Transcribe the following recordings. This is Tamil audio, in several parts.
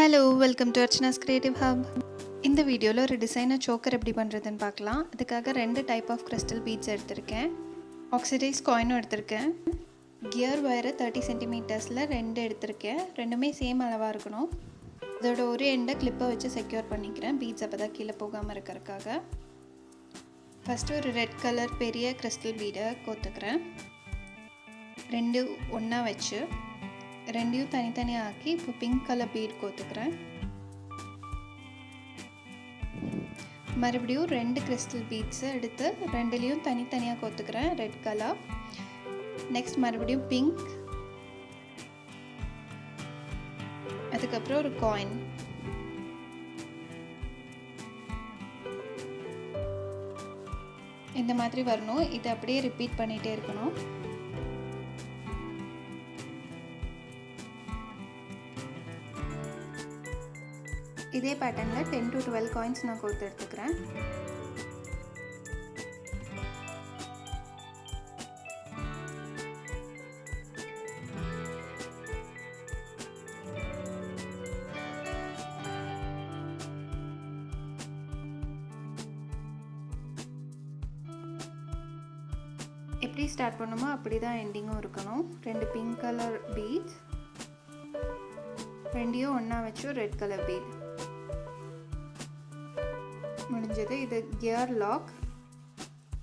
Hello, welcome to Archana's creative hub. இந்த வீடியோவில் ஒரு டிசைனர் சோக்கர் எப்படி பண்ணுறதுன்னு பார்க்கலாம். அதுக்காக 2 டைப் ஆஃப் கிறிஸ்டல் பீட்ஸ் எடுத்திருக்கேன். ஆக்சிடைஸ் காயினும் எடுத்திருக்கேன். கியர் வயரை 30 சென்டிமீட்டர்ஸில் 2 எடுத்திருக்கேன். ரெண்டுமே சேம் அளவாக இருக்கணும். அதோட ஒரு எண்டை கிளிப்பை வச்சு செக்யூர் பண்ணிக்கிறேன், பீட்ஸ் அப்போ தான் கீழே போகாமல் இருக்கிறதுக்காக. ஃபஸ்ட்டு ஒரு ரெட் கலர் பெரிய கிறிஸ்டல் பீடை கோத்துக்கிறேன். 2 ஒன்றா வச்சு ரெண்டையும் தனித்தனியாக ஆக்கி இப்போ பிங்க் கலர் பீட் கோத்துக்கிறேன். மறுபடியும் 2 கிறிஸ்டல் பீட்ஸை எடுத்து ரெண்டுலேயும் தனித்தனியாக கோத்துக்கிறேன், ரெட் கலர். நெக்ஸ்ட் மறுபடியும் பிங்க், அதுக்கப்புறம் ஒரு காயின். இந்த மாதிரி வரணும். இதை அப்படியே ரிப்பீட் பண்ணிகிட்டே இருக்கணும். இதே பேட்டர்னில் 10 to 12 காயின்ஸ் நான் கோர்த்து எடுத்துக்கிறேன். எப்படி ஸ்டார்ட் பண்ணுமோ அப்படி தான் எண்டிங்கும் இருக்கணும். 2 பிங்க் கலர் பீட்ஸ், ரெண்டையும் ஒன்றா வச்சு ரெட் கலர் பீட் முடிஞ்சது. இது கியர் லாக்.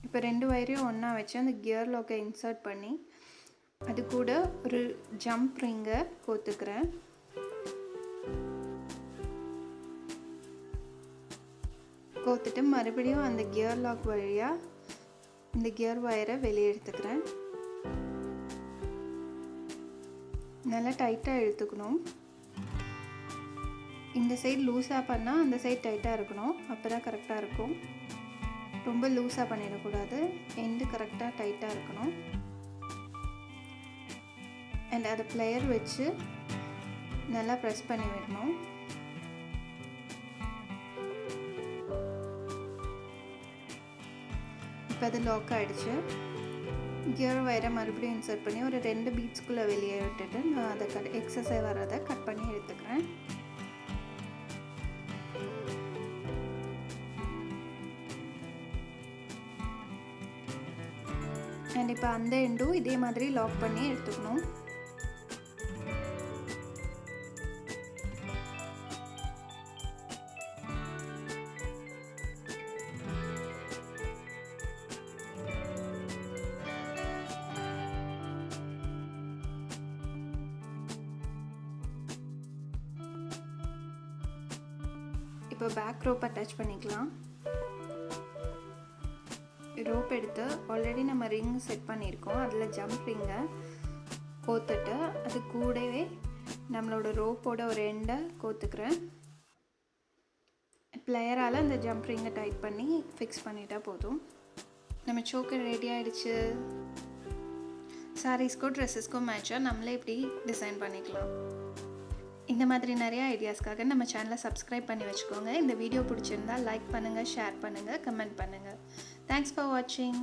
இப்போ 2 வயரையும் ஒன்றா வச்சு அந்த கியர் லாக்கை இன்சர்ட் பண்ணி அது கூட ஒரு ஜம்ப் ரிங்கை கோத்துக்கிறேன். கோத்துட்டு மறுபடியும் அந்த கியர் லாக் வழியாக இந்த கியர் வயரை வெளியே எடுத்துக்கிறேன். நல்லா டைட்டாக இழுத்துக்கணும். இந்த சைடு லூஸாக பண்ணால் அந்த சைடு டைட்டாக இருக்கணும், அப்போ தான் கரெக்டாக இருக்கும். ரொம்ப லூஸாக பண்ணிடக்கூடாது, எண்டு கரெக்டாக டைட்டாக இருக்கணும். அண்ட் அதை ப்ளேயர் வச்சு நல்லா ப்ரெஸ் பண்ணி விடணும். இப்போ அது லாக் ஆகிடுச்சு. கியர் வயரை மறுபடியும் இன்சர்ட் பண்ணி ஒரு 2 பீட்ஸ்குள்ளே வெளியே விட்டுட்டு நான் அதை எக்ஸஸாக வரதை கட் பண்ணி எடுத்துக்கிறேன். அண்ட் இப்போ அந்த எண்டும் இதே மாதிரி லாக் பண்ணி எடுத்துக்கணும். இப்போ பேக் ரோப் அட்டாச் பண்ணிக்கலாம். ரோப் எடுத்து ஆல்ரெடி நம்ம ரிங் செட் பண்ணியிருக்கோம், அதில் ஜம்ப் ரிங்கை கோத்துட்டு அது கூடவே நம்மளோட ரோப்போட ஒரு எண்டை கோத்துக்கிறேன். ப்ளேயரால் அந்த ஜம்ப் ரிங்கை டைட் பண்ணி ஃபிக்ஸ் பண்ணிட்டா போதும். நம்ம சோக்கர் ரெடி ஆகிடுச்சு. சாரீஸ்க்கோ ட்ரெஸ்ஸஸ்க்கோ மேட்சாக நம்மளே இப்படி டிசைன் பண்ணிக்கலாம். இந்த மாதிரி நிறைய ஐடியாஸ்க்காக நம்ம சேனலை சப்ஸ்கிரைப் பண்ணி வச்சுக்கோங்க. இந்த வீடியோ பிடிச்சிருந்தா லைக் பண்ணுங்கள், ஷேர் பண்ணுங்கள், கமெண்ட் பண்ணுங்கள். தேங்க்ஸ் ஃபார் வாட்சிங்.